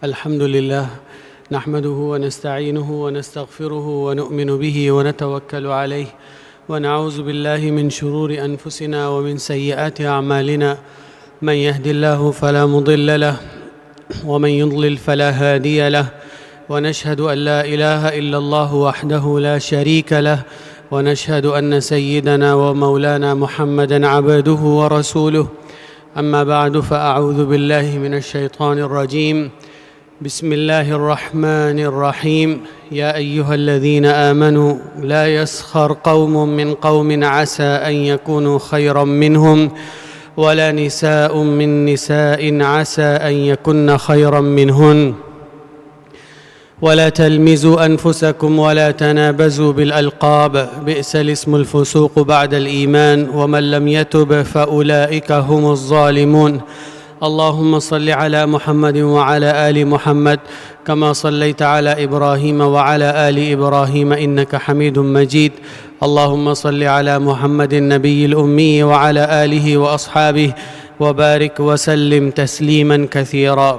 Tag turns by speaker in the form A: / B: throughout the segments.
A: الحمد لله نحمده ونستعينه ونستغفره ونؤمن به ونتوكل عليه ونعوذ بالله من شرور أنفسنا ومن سيئات أعمالنا من يهد الله فلا مضل له ومن يضلل فلا هادي له ونشهد أن لا إله إلا الله وحده لا شريك له ونشهد أن سيدنا ومولانا محمدًا عبده ورسوله أما بعد فأعوذ بالله من الشيطان الرجيم بسم الله الرحمن الرحيم يا أيها الذين آمنوا لا يسخر قوم من قوم عسى أن يكونوا خيرا منهم ولا نساء من نساء عسى أن يكن خيرا منهن ولا تلمزوا أنفسكم ولا تنابزوا بالألقاب بئس الاسم الفسوق بعد الإيمان ومن لم يتب فأولئك هم الظالمون اللهم صل على محمد وعلى آل محمد كما صليت على إبراهيم وعلى آل إبراهيم إنك حميد مجيد اللهم صل على محمد النبي الأمي وعلى آله وأصحابه وبارك وسلم تسليما كثيرا.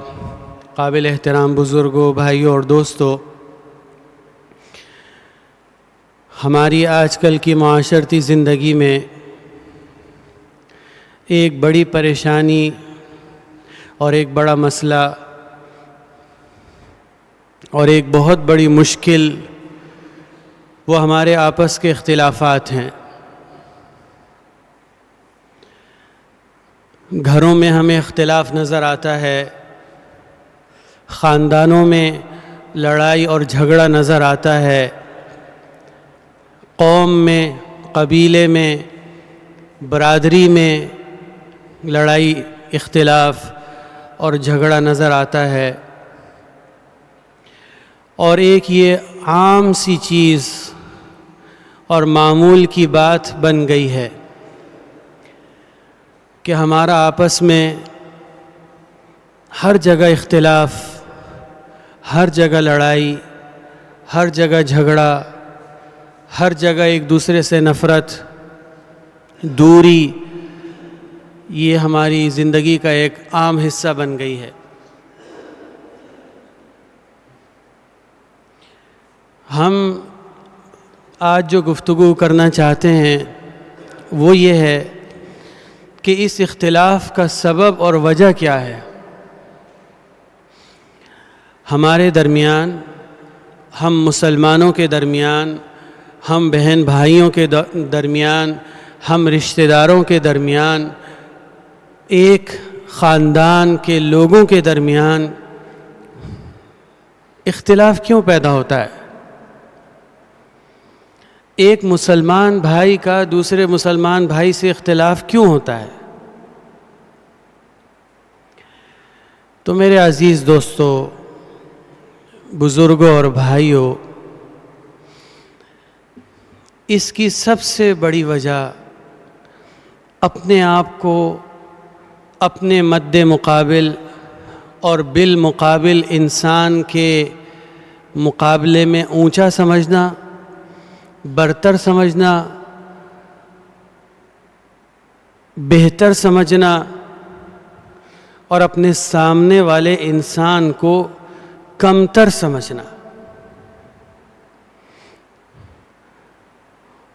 A: قابل احترام بزرگوں، بھائیوں اور دوستوں، ہماری آج کل کی معاشرتی زندگی میں ایک بڑی پریشانی اور ایک بڑا مسئلہ اور ایک بہت بڑی مشکل وہ ہمارے آپس کے اختلافات ہیں. گھروں میں ہمیں اختلاف نظر آتا ہے، خاندانوں میں لڑائی اور جھگڑا نظر آتا ہے، قوم میں، قبیلے میں، برادری میں لڑائی، اختلاف اور جھگڑا نظر آتا ہے. اور ایک یہ عام سی چیز اور معمول کی بات بن گئی ہے کہ ہمارا آپس میں ہر جگہ اختلاف، ہر جگہ لڑائی، ہر جگہ جھگڑا، ہر جگہ ایک دوسرے سے نفرت، دوری، یہ ہماری زندگی کا ایک عام حصہ بن گئی ہے. ہم آج جو گفتگو کرنا چاہتے ہیں وہ یہ ہے کہ اس اختلاف کا سبب اور وجہ کیا ہے. ہمارے درمیان، ہم مسلمانوں کے درمیان، ہم بہن بھائیوں کے درمیان، ہم رشتہ داروں کے درمیان، ایک خاندان کے لوگوں کے درمیان اختلاف کیوں پیدا ہوتا ہے؟ ایک مسلمان بھائی کا دوسرے مسلمان بھائی سے اختلاف کیوں ہوتا ہے؟ تو میرے عزیز دوستو، بزرگوں اور بھائیوں، اس کی سب سے بڑی وجہ اپنے آپ کو اپنے مد مقابل اور بالمقابل انسان کے مقابلے میں اونچا سمجھنا، برتر سمجھنا، بہتر سمجھنا اور اپنے سامنے والے انسان کو کمتر سمجھنا.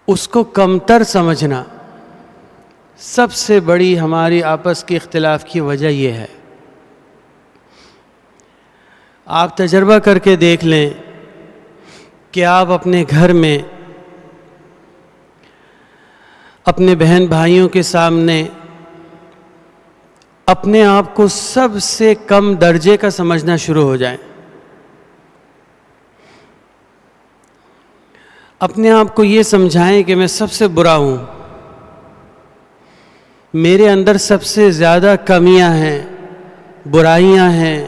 A: اس کو کمتر سمجھنا سب سے بڑی ہماری آپس کے اختلاف کی وجہ یہ ہے. آپ تجربہ کر کے دیکھ لیں کہ آپ اپنے گھر میں اپنے بہن بھائیوں کے سامنے اپنے آپ کو سب سے کم درجے کا سمجھنا شروع ہو جائیں. اپنے آپ کو یہ سمجھائیں کہ میں سب سے برا ہوں، میرے اندر سب سے زیادہ کمیاں ہیں، برائیاں ہیں،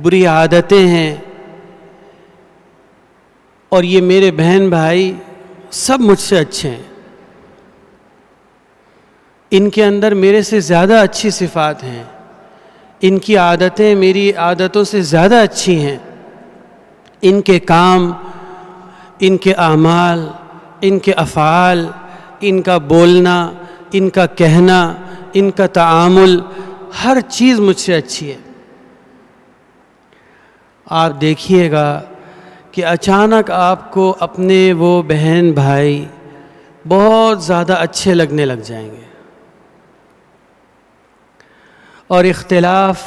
A: بری عادتیں ہیں، اور یہ میرے بہن بھائی سب مجھ سے اچھے ہیں، ان کے اندر میرے سے زیادہ اچھی صفات ہیں، ان کی عادتیں میری عادتوں سے زیادہ اچھی ہیں، ان کے کام، ان کے اعمال، ان کے افعال، ان کا بولنا، ان کا کہنا، ان کا تعامل، ہر چیز مجھ سے اچھی ہے. آپ دیکھیے گا کہ اچانک آپ کو اپنے وہ بہن بھائی بہت زیادہ اچھے لگنے لگ جائیں گے، اور اختلاف،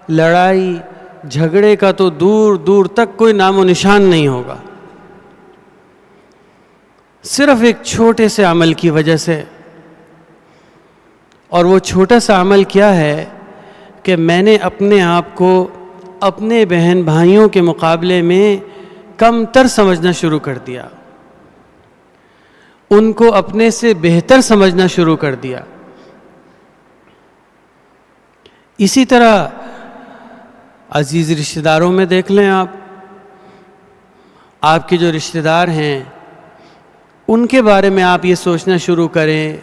A: لڑائی جھگڑے کا تو دور دور تک کوئی نام و نشان نہیں ہوگا، صرف ایک چھوٹے سے عمل کی وجہ سے۔ اور وہ چھوٹا سا عمل کیا ہے کہ میں نے اپنے آپ کو اپنے بہن بھائیوں کے مقابلے میں کم تر سمجھنا شروع کر دیا، ان کو اپنے سے بہتر سمجھنا شروع کر دیا۔ اسی طرح عزیز رشتہ داروں میں دیکھ لیں، آپ کے جو رشتہ دار ہیں ان کے بارے میں آپ یہ سوچنا شروع کریں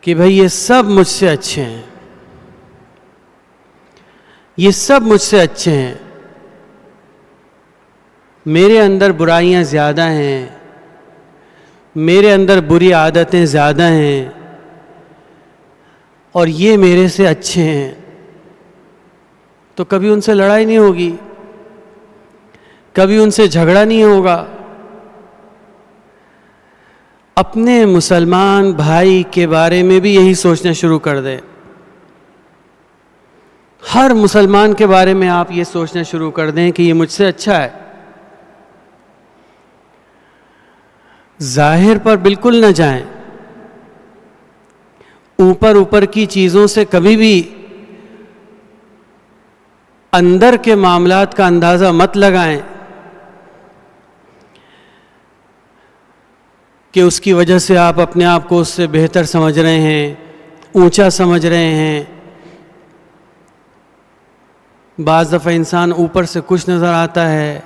A: کہ بھئی یہ سب مجھ سے اچھے ہیں، یہ سب مجھ سے اچھے ہیں، میرے اندر برائیاں زیادہ ہیں، میرے اندر بری عادتیں زیادہ ہیں، اور یہ میرے سے اچھے ہیں، تو کبھی ان سے لڑائی نہیں ہوگی، کبھی ان سے جھگڑا نہیں ہوگا۔ اپنے مسلمان بھائی کے بارے میں بھی یہی سوچنا شروع کر دیں، ہر مسلمان کے بارے میں آپ یہ سوچنا شروع کر دیں کہ یہ مجھ سے اچھا ہے۔ ظاہر پر بالکل نہ جائیں، اوپر کی چیزوں سے کبھی بھی اندر کے معاملات کا اندازہ مت لگائیں کہ اس کی وجہ سے آپ اپنے آپ کو اس سے بہتر سمجھ رہے ہیں، اونچا سمجھ رہے ہیں۔ بعض دفعہ انسان اوپر سے کچھ نظر آتا ہے،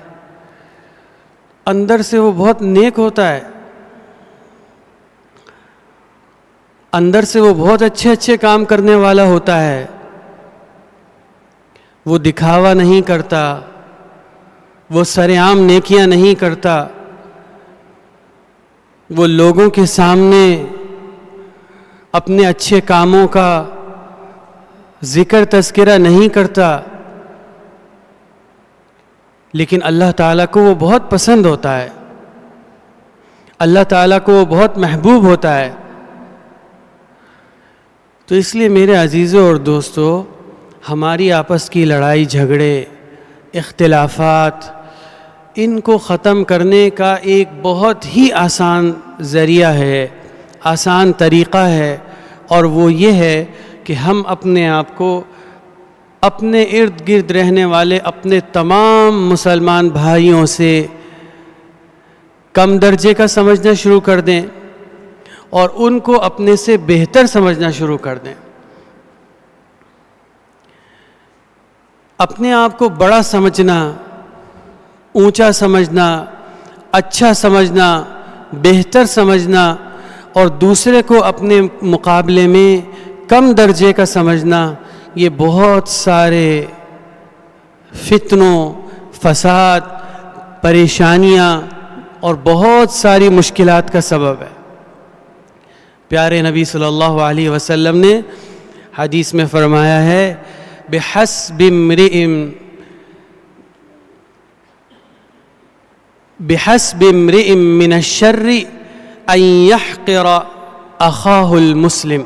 A: اندر سے وہ بہت نیک ہوتا ہے، اندر سے وہ بہت اچھے کام کرنے والا ہوتا ہے، وہ دکھاوا نہیں کرتا، وہ سرعام نیکیاں نہیں کرتا، وہ لوگوں کے سامنے اپنے اچھے کاموں کا ذکر تذکرہ نہیں کرتا، لیکن اللہ تعالیٰ کو وہ بہت پسند ہوتا ہے، اللہ تعالیٰ کو وہ بہت محبوب ہوتا ہے۔ تو اس لیے میرے عزیزوں اور دوستو، ہماری آپس کی لڑائی جھگڑے، اختلافات، ان کو ختم کرنے کا ایک بہت ہی آسان ذریعہ ہے، آسان طریقہ ہے، اور وہ یہ ہے کہ ہم اپنے آپ کو اپنے ارد گرد رہنے والے اپنے تمام مسلمان بھائیوں سے کم درجے کا سمجھنا شروع کر دیں اور ان کو اپنے سے بہتر سمجھنا شروع کر دیں۔ اپنے آپ کو بڑا سمجھنا، اونچا سمجھنا، اچھا سمجھنا، بہتر سمجھنا، اور دوسرے کو اپنے مقابلے میں کم درجے کا سمجھنا، یہ بہت سارے فتنوں، فساد، پریشانیاں اور بہت ساری مشکلات کا سبب ہے۔ پیارے نبی صلی اللہ علیہ وسلم نے حدیث میں فرمایا ہے، بحسب امرئ من الشر ان يحقر اخاہ المسلم۔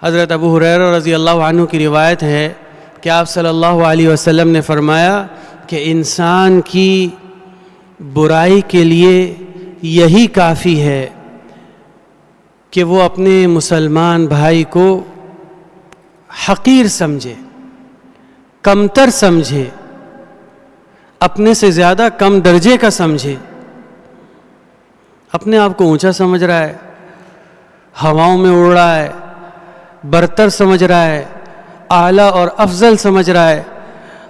A: حضرت ابو ہریرہ رضی اللہ عنہ کی روایت ہے کہ آپ صلی اللہ علیہ وسلم نے فرمایا کہ انسان کی برائی کے لیے یہی کافی ہے کہ وہ اپنے مسلمان بھائی کو حقیر سمجھے، کمتر سمجھے، اپنے سے زیادہ کم درجے کا سمجھے، اپنے آپ کو اونچا سمجھ رہا ہے، ہواؤں میں اڑ رہا ہے، برتر سمجھ رہا ہے، اعلیٰ اور افضل سمجھ رہا ہے،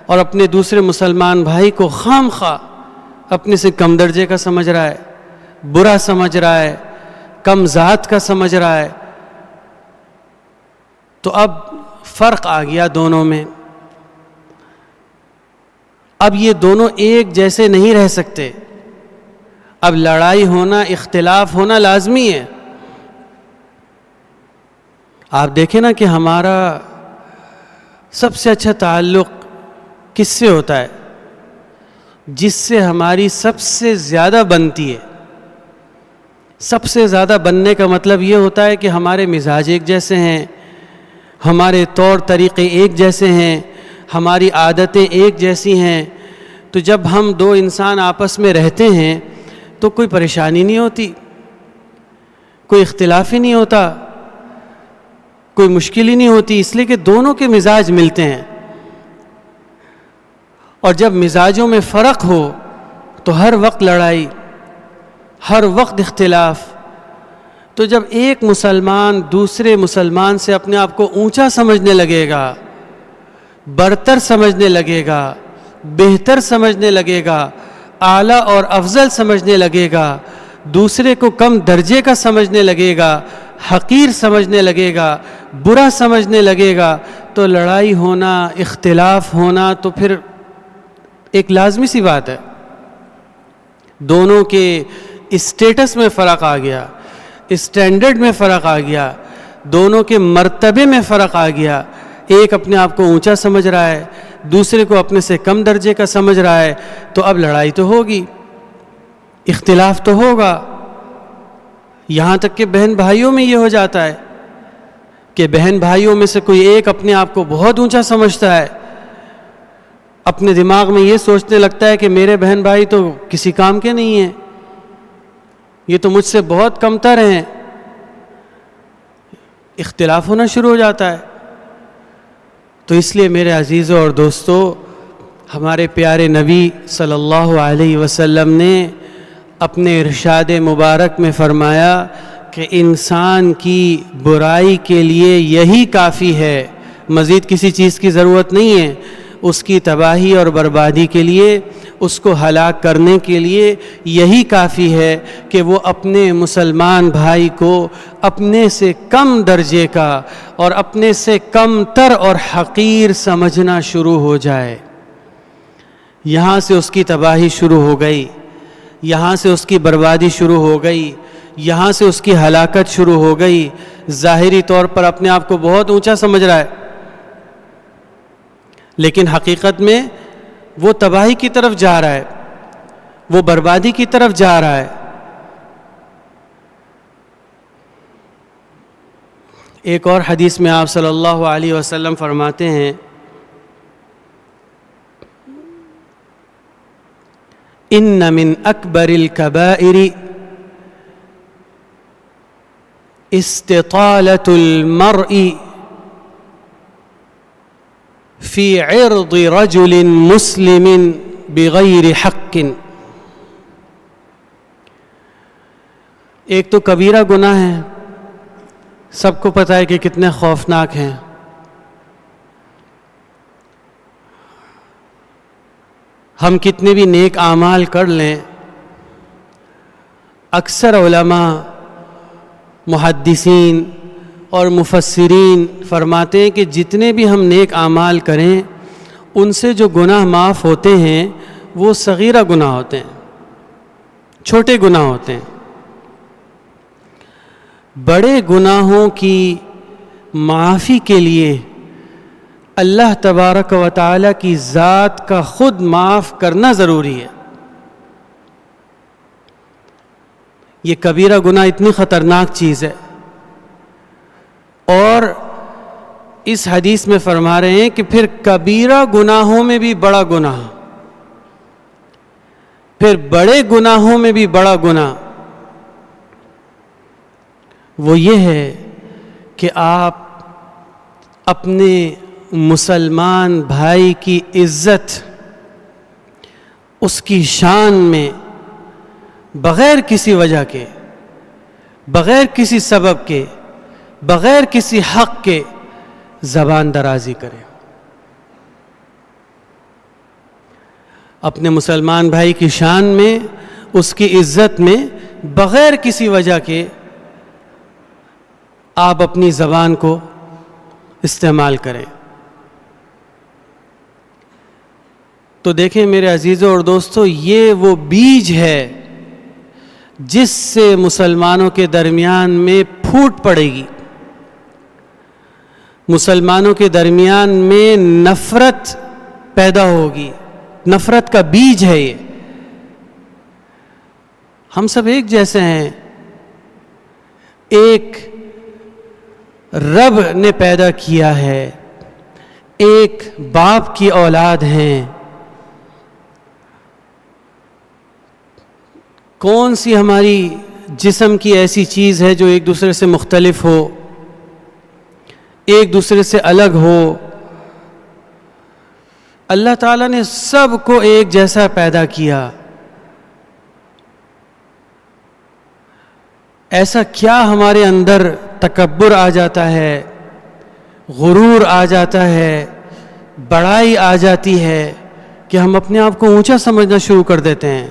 A: اور اپنے دوسرے مسلمان بھائی کو خام خواہ اپنے سے کم درجے کا سمجھ رہا ہے، برا سمجھ رہا ہے، کم ذات کا سمجھ رہا ہے۔ تو اب فرق آ گیا دونوں میں، اب یہ دونوں ایک جیسے نہیں رہ سکتے، اب لڑائی ہونا، اختلاف ہونا لازمی ہے۔ آپ دیکھیں نا کہ ہمارا سب سے اچھا تعلق کس سے ہوتا ہے؟ جس سے ہماری سب سے زیادہ بنتی ہے. سب سے زیادہ بننے کا مطلب یہ ہوتا ہے کہ ہمارے مزاج ایک جیسے ہیں، ہمارے طور طریقے ایک جیسے ہیں، ہماری عادتیں ایک جیسی ہیں. تو جب ہم دو انسان آپس میں رہتے ہیں تو کوئی پریشانی نہیں ہوتی، کوئی اختلاف ہی نہیں ہوتا، کوئی مشکل ہی نہیں ہوتی، اس لیے کہ دونوں کے مزاج ملتے ہیں. اور جب مزاجوں میں فرق ہو تو ہر وقت لڑائی، ہر وقت اختلاف. تو جب ایک مسلمان دوسرے مسلمان سے اپنے آپ کو اونچا سمجھنے لگے گا، برتر سمجھنے لگے گا، بہتر سمجھنے لگے گا، اعلیٰ اور افضل سمجھنے لگے گا، دوسرے کو کم درجے کا سمجھنے لگے گا، حقیر سمجھنے لگے گا، برا سمجھنے لگے گا، تو لڑائی ہونا، اختلاف ہونا تو پھر ایک لازمی سی بات ہے. دونوں کے اسٹیٹس میں فرق آ گیا، اسٹینڈرڈ میں فرق آ گیا، دونوں کے مرتبے میں فرق آ گیا. ایک اپنے آپ کو اونچا سمجھ رہا ہے، دوسرے کو اپنے سے کم درجے کا سمجھ رہا ہے، تو اب لڑائی تو ہوگی، اختلاف تو ہوگا. یہاں تک کہ بہن بھائیوں میں یہ ہو جاتا ہے کہ بہن بھائیوں میں سے کوئی ایک اپنے آپ کو بہت اونچا سمجھتا ہے، اپنے دماغ میں یہ سوچنے لگتا ہے کہ میرے بہن بھائی تو کسی کام کے نہیں ہیں، یہ تو مجھ سے بہت کمتر ہیں. اختلاف ہونا شروع ہو جاتا ہے. تو اس لیے میرے عزیزوں اور دوستو، ہمارے پیارے نبی صلی اللہ علیہ وسلم نے اپنے ارشاد مبارک میں فرمایا کہ انسان کی برائی کے لیے یہی کافی ہے، مزید کسی چیز کی ضرورت نہیں ہے. اس کی تباہی اور بربادی کے لیے، اس کو ہلاک کرنے کے لیے یہی کافی ہے کہ وہ اپنے مسلمان بھائی کو اپنے سے کم درجے کا اور اپنے سے کم تر اور حقیر سمجھنا شروع ہو جائے. یہاں سے اس کی تباہی شروع ہو گئی، یہاں سے اس کی بربادی شروع ہو گئی، یہاں سے اس کی ہلاکت شروع ہو گئی. ظاہری طور پر اپنے آپ کو بہت اونچا سمجھ رہا ہے، لیکن حقیقت میں وہ تباہی کی طرف جا رہا ہے، وہ بربادی کی طرف جا رہا ہے. ایک اور حدیث میں آپ صلی اللہ علیہ وسلم فرماتے ہیں، ان من اکبر الکبائر استطالة المرء فی عرض رجل مسلم بغیر حق. ایک تو کبیرہ گناہ ہے، سب کو پتہ ہے کہ کتنے خوفناک ہیں. ہم کتنے بھی نیک اعمال کر لیں، اکثر علماء، محدثین اور مفسرین فرماتے ہیں کہ جتنے بھی ہم نیک اعمال کریں ان سے جو گناہ معاف ہوتے ہیں وہ صغیرہ گناہ ہوتے ہیں، چھوٹے گناہ ہوتے ہیں. بڑے گناہوں کی معافی کے لیے اللہ تبارک و تعالیٰ کی ذات کا خود معاف کرنا ضروری ہے. یہ کبیرہ گناہ اتنی خطرناک چیز ہے. اور اس حدیث میں فرما رہے ہیں کہ پھر کبیرہ گناہوں میں بھی بڑا گناہ، پھر بڑے گناہوں میں بھی بڑا گناہ وہ یہ ہے کہ آپ اپنے مسلمان بھائی کی عزت، اس کی شان میں بغیر کسی وجہ کے، بغیر کسی سبب کے، بغیر کسی حق کے زبان درازی کریں. اپنے مسلمان بھائی کی شان میں، اس کی عزت میں بغیر کسی وجہ کے آپ اپنی زبان کو استعمال کریں. تو دیکھیں میرے عزیزوں اور دوستو، یہ وہ بیج ہے جس سے مسلمانوں کے درمیان میں پھوٹ پڑے گی، مسلمانوں کے درمیان میں نفرت پیدا ہوگی، نفرت کا بیج ہے یہ۔ ہم سب ایک جیسے ہیں، ایک رب نے پیدا کیا ہے، ایک باپ کی اولاد ہیں۔ کون سی ہماری جسم کی ایسی چیز ہے جو ایک دوسرے سے مختلف ہو، ایک دوسرے سے الگ ہو؟ اللہ تعالیٰ نے سب کو ایک جیسا پیدا کیا۔ ایسا کیا ہمارے اندر تکبر آ جاتا ہے، غرور آ جاتا ہے، بڑائی آ جاتی ہے کہ ہم اپنے آپ کو اونچا سمجھنا شروع کر دیتے ہیں،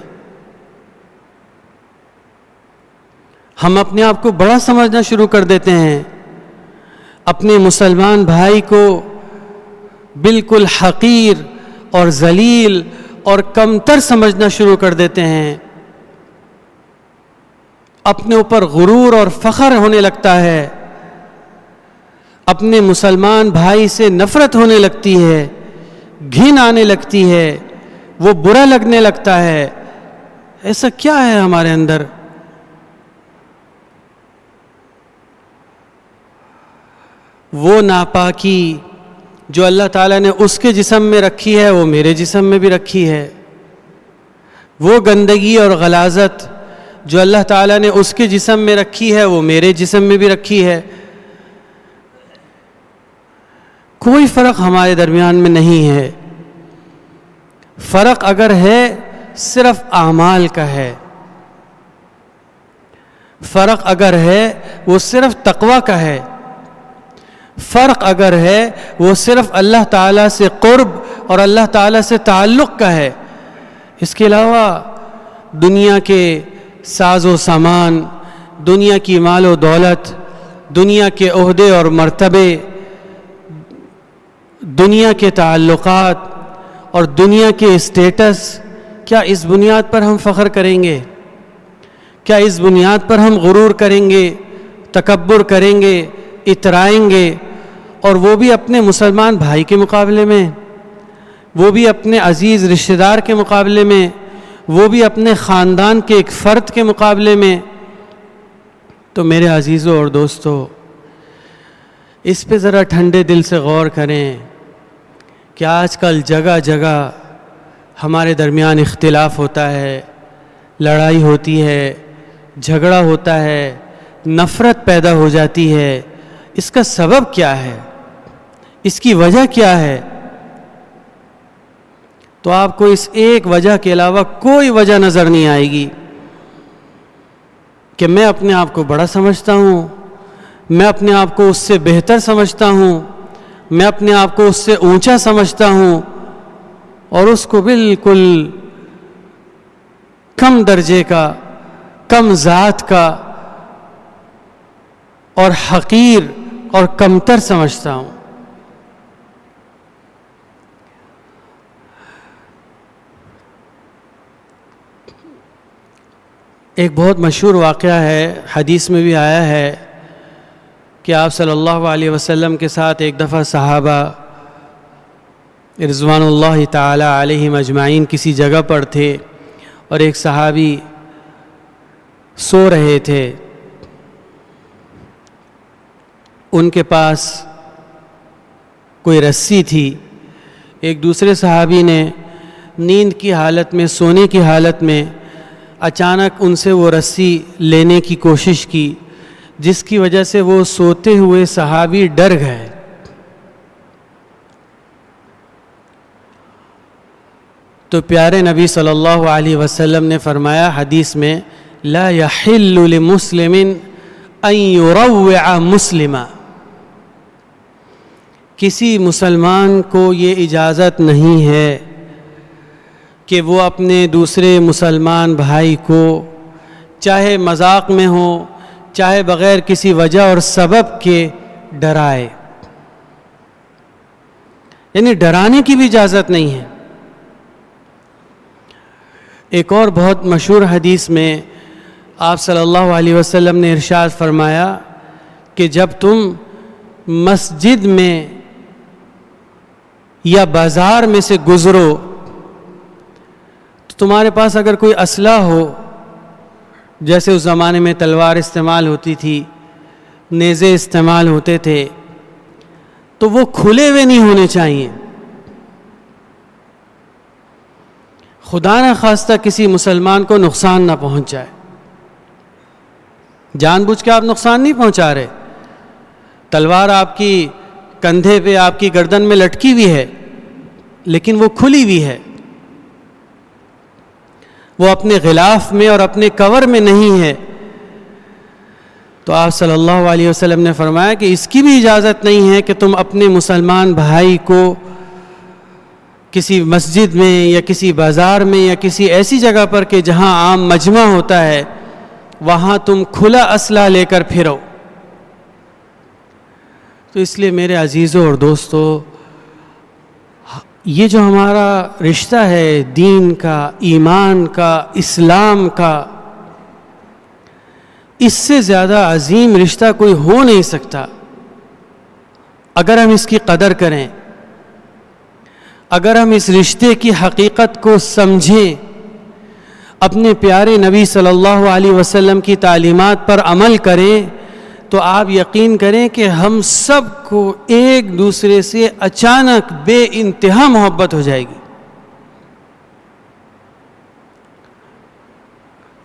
A: ہم اپنے آپ کو بڑا سمجھنا شروع کر دیتے ہیں، اپنے مسلمان بھائی کو بالکل حقیر اور ذلیل اور کمتر سمجھنا شروع کر دیتے ہیں، اپنے اوپر غرور اور فخر ہونے لگتا ہے، اپنے مسلمان بھائی سے نفرت ہونے لگتی ہے، گھن آنے لگتی ہے، وہ برا لگنے لگتا ہے۔ ایسا کیا ہے ہمارے اندر؟ وہ ناپاکی جو اللہ تعالیٰ نے اس کے جسم میں رکھی ہے وہ میرے جسم میں بھی رکھی ہے، وہ گندگی اور غلاظت جو اللہ تعالیٰ نے اس کے جسم میں رکھی ہے وہ میرے جسم میں بھی رکھی ہے۔ کوئی فرق ہمارے درمیان میں نہیں ہے، فرق اگر ہے صرف اعمال کا ہے، فرق اگر ہے وہ صرف تقوی کا ہے، فرق اگر ہے وہ صرف اللہ تعالیٰ سے قرب اور اللہ تعالیٰ سے تعلق کا ہے۔ اس کے علاوہ دنیا کے ساز و سامان، دنیا کی مال و دولت، دنیا کے عہدے اور مرتبے، دنیا کے تعلقات اور دنیا کے اسٹیٹس، کیا اس بنیاد پر ہم فخر کریں گے؟ کیا اس بنیاد پر ہم غرور کریں گے، تکبر کریں گے، اترائیں گے؟ اور وہ بھی اپنے مسلمان بھائی کے مقابلے میں، وہ بھی اپنے عزیز رشتہ دار کے مقابلے میں، وہ بھی اپنے خاندان کے ایک فرد کے مقابلے میں۔ تو میرے عزیزوں اور دوستو، اس پہ ذرا ٹھنڈے دل سے غور کریں کہ آج کل جگہ جگہ ہمارے درمیان اختلاف ہوتا ہے، لڑائی ہوتی ہے، جھگڑا ہوتا ہے، نفرت پیدا ہو جاتی ہے۔ اس کا سبب کیا ہے؟ اس کی وجہ کیا ہے؟ تو آپ کو اس ایک وجہ کے علاوہ کوئی وجہ نظر نہیں آئے گی کہ میں اپنے آپ کو بڑا سمجھتا ہوں، میں اپنے آپ کو اس سے بہتر سمجھتا ہوں، میں اپنے آپ کو اس سے اونچا سمجھتا ہوں، اور اس کو بالکل کم درجے کا، کم ذات کا اور حقیر اور کمتر سمجھتا ہوں۔ ایک بہت مشہور واقعہ ہے، حدیث میں بھی آیا ہے کہ آپ صلی اللہ علیہ وسلم کے ساتھ ایک دفعہ صحابہ رضوان اللہ تعالی علیہم اجمعین کسی جگہ پر تھے، اور ایک صحابی سو رہے تھے، ان کے پاس کوئی رسی تھی۔ ایک دوسرے صحابی نے نیند کی حالت میں، سونے کی حالت میں اچانک ان سے وہ رسی لینے کی کوشش کی، جس کی وجہ سے وہ سوتے ہوئے صحابی ڈر گئے۔ تو پیارے نبی صلی اللہ علیہ وسلم نے فرمایا حدیث میں، لا يحل لمسلم ان يروع مسلما، کسی مسلمان کو یہ اجازت نہیں ہے کہ وہ اپنے دوسرے مسلمان بھائی کو چاہے مذاق میں ہو، چاہے بغیر کسی وجہ اور سبب کے ڈرائے، یعنی ڈرانے کی بھی اجازت نہیں ہے۔ ایک اور بہت مشہور حدیث میں آپ صلی اللہ علیہ وسلم نے ارشاد فرمایا کہ جب تم مسجد میں یا بازار میں سے گزرو تو تمہارے پاس اگر کوئی اسلحہ ہو، جیسے اس زمانے میں تلوار استعمال ہوتی تھی، نیزے استعمال ہوتے تھے، تو وہ کھلے ہوئے نہیں ہونے چاہیے. خدا نہ خواستہ کسی مسلمان کو نقصان نہ پہنچ جائے. جان بوجھ کے آپ نقصان نہیں پہنچا رہے. تلوار آپ کی کندھے پہ، آپ کی گردن میں لٹکی ہوئی ہے، لیکن وہ کھلی ہوئی ہے، وہ اپنے غلاف میں اور اپنے کور میں نہیں ہے. تو آپ صلی اللہ علیہ وسلم نے فرمایا کہ اس کی بھی اجازت نہیں ہے کہ تم اپنے مسلمان بھائی کو کسی مسجد میں یا کسی بازار میں یا کسی ایسی جگہ پر کہ جہاں عام مجمع ہوتا ہے، وہاں تم کھلا اسلحہ لے کر پھرو. تو اس لیے میرے عزیزوں اور دوستو، یہ جو ہمارا رشتہ ہے دین کا، ایمان کا، اسلام کا، اس سے زیادہ عظیم رشتہ کوئی ہو نہیں سکتا. اگر ہم اس کی قدر کریں، اگر ہم اس رشتے کی حقیقت کو سمجھیں، اپنے پیارے نبی صلی اللہ علیہ وسلم کی تعلیمات پر عمل کریں، تو آپ یقین کریں کہ ہم سب کو ایک دوسرے سے اچانک بے انتہا محبت ہو جائے گی.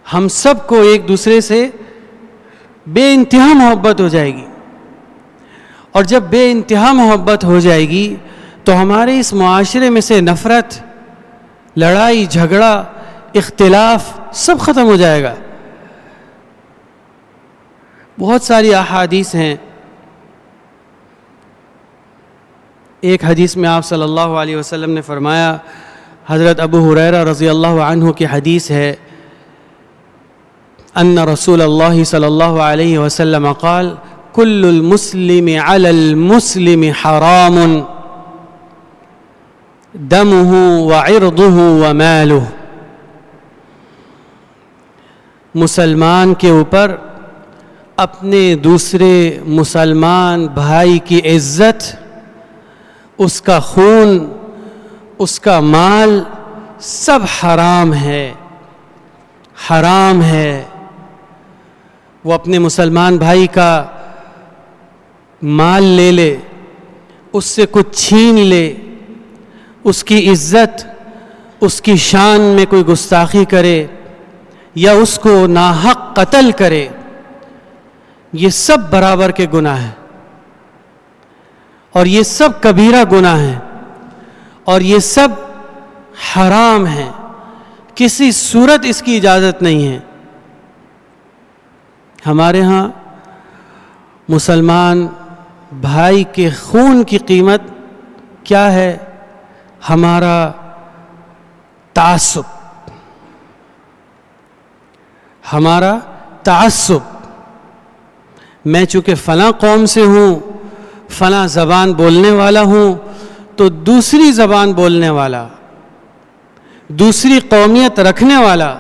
A: ہم سب کو ایک دوسرے سے بے انتہا محبت ہو جائے گی. اور جب بے انتہا محبت ہو جائے گی تو ہمارے اس معاشرے میں سے نفرت، لڑائی جھگڑا، اختلاف سب ختم ہو جائے گا. بہت ساری احادیث ہیں. ایک حدیث میں آپ صلی اللہ علیہ وسلم نے فرمایا، حضرت ابو ہریرہ رضی اللہ عنہ کی حدیث ہے، ان رسول اللہ صلی اللہ علیہ وسلم قال کل المسلم علی المسلم حرام دمه وعرضه وماله. مسلمان کے اوپر اپنے دوسرے مسلمان بھائی کی عزت، اس کا خون، اس کا مال سب حرام ہے، حرام ہے. وہ اپنے مسلمان بھائی کا مال لے لے، اس سے کچھ چھین لے، اس کی عزت، اس کی شان میں کوئی گستاخی کرے یا اس کو ناحق قتل کرے، یہ سب برابر کے گناہ ہیں، اور یہ سب کبیرہ گناہ ہیں، اور یہ سب حرام ہیں. کسی صورت اس کی اجازت نہیں ہے. ہمارے ہاں مسلمان بھائی کے خون کی قیمت کیا ہے؟ ہمارا تعصب، ہمارا تعصب. میں چونکہ فلاں قوم سے ہوں، فلاں زبان بولنے والا ہوں، تو دوسری زبان بولنے والا، دوسری قومیت رکھنے والا،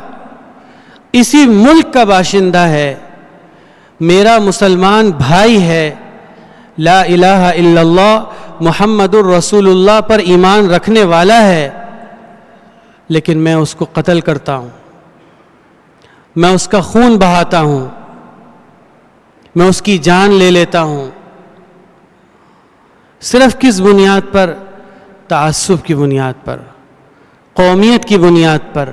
A: اسی ملک کا باشندہ ہے، میرا مسلمان بھائی ہے، لا الہ الا اللہ محمد الرسول اللہ پر ایمان رکھنے والا ہے، لیکن میں اس کو قتل کرتا ہوں، میں اس کا خون بہاتا ہوں، میں اس کی جان لے لیتا ہوں. صرف کس بنیاد پر؟ تعصب کی بنیاد پر، قومیت کی بنیاد پر.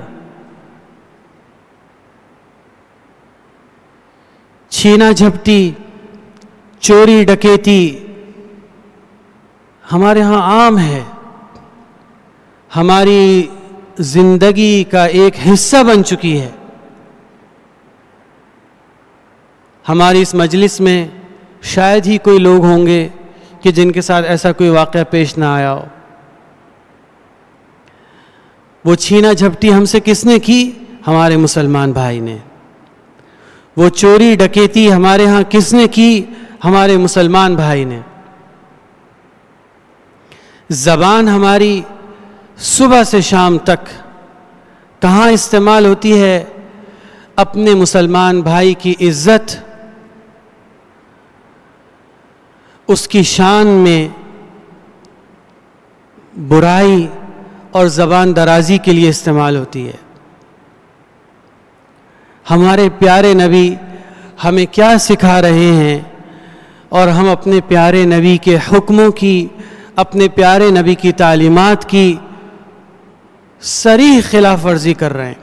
A: چھینا جھپٹی، چوری ڈکیتی ہمارے ہاں عام ہے، ہماری زندگی کا ایک حصہ بن چکی ہے. ہماری اس مجلس میں شاید ہی کوئی لوگ ہوں گے کہ جن کے ساتھ ایسا کوئی واقعہ پیش نہ آیا ہو. وہ چھینا جھپٹی ہم سے کس نے کی؟ ہمارے مسلمان بھائی نے. وہ چوری ڈکیتی ہمارے ہاں کس نے کی؟ ہمارے مسلمان بھائی نے. زبان ہماری صبح سے شام تک کہاں استعمال ہوتی ہے؟ اپنے مسلمان بھائی کی عزت، اس کی شان میں برائی اور زبان درازی کے لیے استعمال ہوتی ہے۔ ہمارے پیارے نبی ہمیں کیا سکھا رہے ہیں، اور ہم اپنے پیارے نبی کے حکموں کی، اپنے پیارے نبی کی تعلیمات کی صریح خلاف ورزی کر رہے ہیں،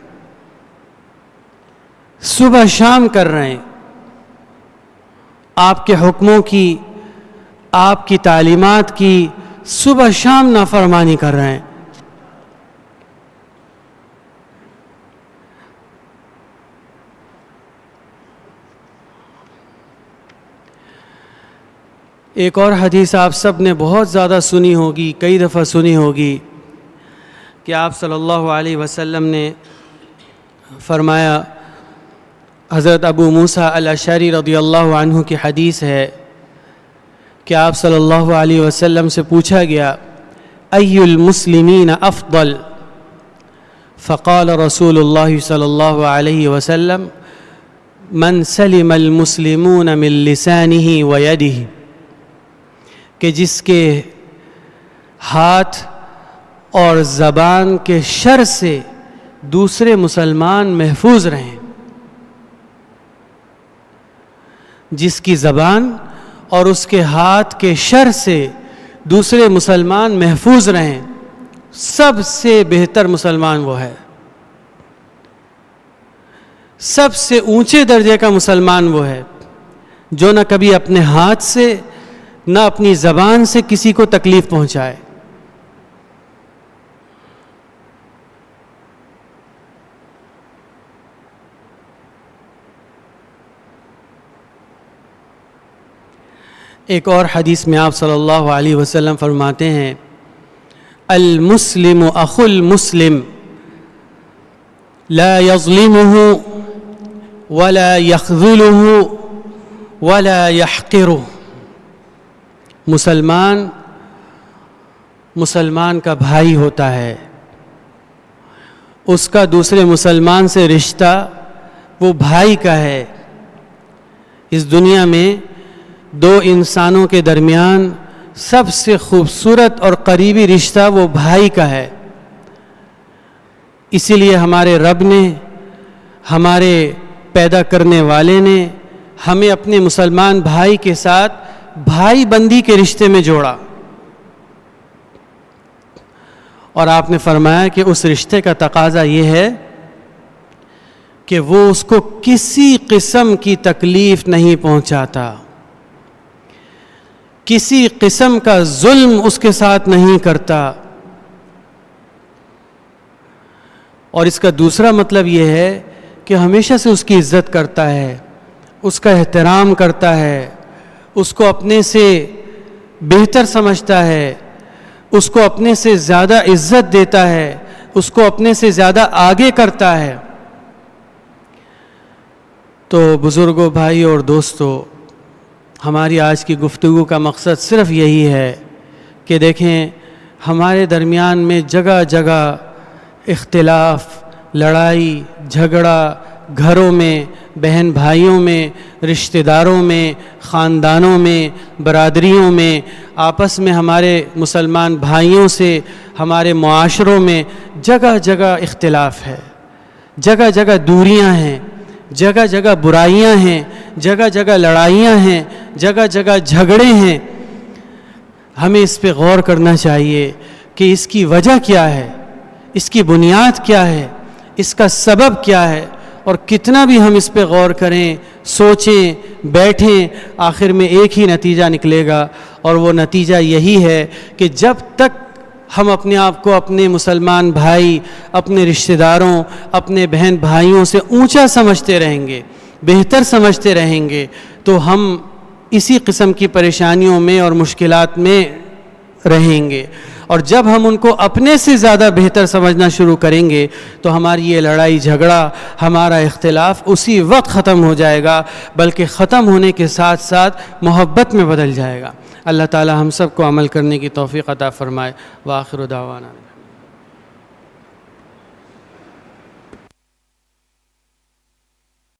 A: صبح شام کر رہے ہیں، آپ کے حکموں کی، آپ کی تعلیمات کی صبح شام نافرمانی کر رہے ہیں۔ ایک اور حدیث آپ سب نے بہت زیادہ سنی ہوگی، کئی دفعہ سنی ہوگی، کہ آپ صلی اللہ علیہ وسلم نے فرمایا، حضرت ابو موسیٰ الاشعری رضی اللہ عنہ کی حدیث ہے کہ آپ صلی اللہ علیہ وسلم سے پوچھا گیا، ای المسلمین افضل؟ فقال رسول اللہ صلی اللہ علیہ وسلم، من سلم المسلمون من لسانہ ویدہ، کہ جس کے ہاتھ اور زبان کے شر سے دوسرے مسلمان محفوظ رہیں، جس کی زبان اور اس کے ہاتھ کے شر سے دوسرے مسلمان محفوظ رہیں، سب سے بہتر مسلمان وہ ہے، سب سے اونچے درجے کا مسلمان وہ ہے جو نہ کبھی اپنے ہاتھ سے نہ اپنی زبان سے کسی کو تکلیف پہنچائے۔ ایک اور حدیث میں آپ صلی اللہ علیہ وسلم فرماتے ہیں، المسلم اخو المسلم لا يظلمه ولا يخذله ولا يحقره۔ مسلمان کا بھائی ہوتا ہے، اس کا دوسرے مسلمان سے رشتہ وہ بھائی کا ہے۔ اس دنیا میں دو انسانوں کے درمیان سب سے خوبصورت اور قریبی رشتہ وہ بھائی کا ہے۔ اسی لیے ہمارے رب نے، ہمارے پیدا کرنے والے نے ہمیں اپنے مسلمان بھائی کے ساتھ بھائی بندی کے رشتے میں جوڑا، اور آپ نے فرمایا کہ اس رشتے کا تقاضا یہ ہے کہ وہ اس کو کسی قسم کی تکلیف نہیں پہنچاتا، کسی قسم کا ظلم اس کے ساتھ نہیں کرتا۔ اور اس کا دوسرا مطلب یہ ہے کہ ہمیشہ سے اس کی عزت کرتا ہے، اس کا احترام کرتا ہے، اس کو اپنے سے بہتر سمجھتا ہے، اس کو اپنے سے زیادہ عزت دیتا ہے، اس کو اپنے سے زیادہ آگے کرتا ہے۔ تو بزرگوں، بھائی اور دوستو، ہماری آج کی گفتگو کا مقصد صرف یہی ہے کہ دیکھیں ہمارے درمیان میں جگہ جگہ اختلاف، لڑائی جھگڑا، گھروں میں، بہن بھائیوں میں، رشتہ داروں میں، خاندانوں میں، برادریوں میں، آپس میں ہمارے مسلمان بھائیوں سے، ہمارے معاشروں میں جگہ جگہ اختلاف ہے، جگہ جگہ دوریاں ہیں، جگہ جگہ برائیاں ہیں، جگہ جگہ لڑائیاں ہیں، جگہ جگہ جھگڑے ہیں۔ ہمیں اس پہ غور کرنا چاہیے کہ اس کی وجہ کیا ہے، اس کی بنیاد کیا ہے، اس کا سبب کیا ہے، اور کتنا بھی ہم اس پہ غور کریں، سوچیں، بیٹھیں، آخر میں ایک ہی نتیجہ نکلے گا، اور وہ نتیجہ یہی ہے کہ جب تک ہم اپنے آپ کو اپنے مسلمان بھائی، اپنے رشتہ داروں، اپنے بہن بھائیوں سے اونچا سمجھتے رہیں گے، بہتر سمجھتے رہیں گے، تو ہم اسی قسم کی پریشانیوں میں اور مشکلات میں رہیں گے۔ اور جب ہم ان کو اپنے سے زیادہ بہتر سمجھنا شروع کریں گے تو ہماری یہ لڑائی جھگڑا، ہمارا اختلاف اسی وقت ختم ہو جائے گا، بلکہ ختم ہونے کے ساتھ ساتھ محبت میں بدل جائے گا۔ اللہ تعالی ہم سب کو عمل کرنے کی توفیق عطا فرمائے۔ وآخر دعوانا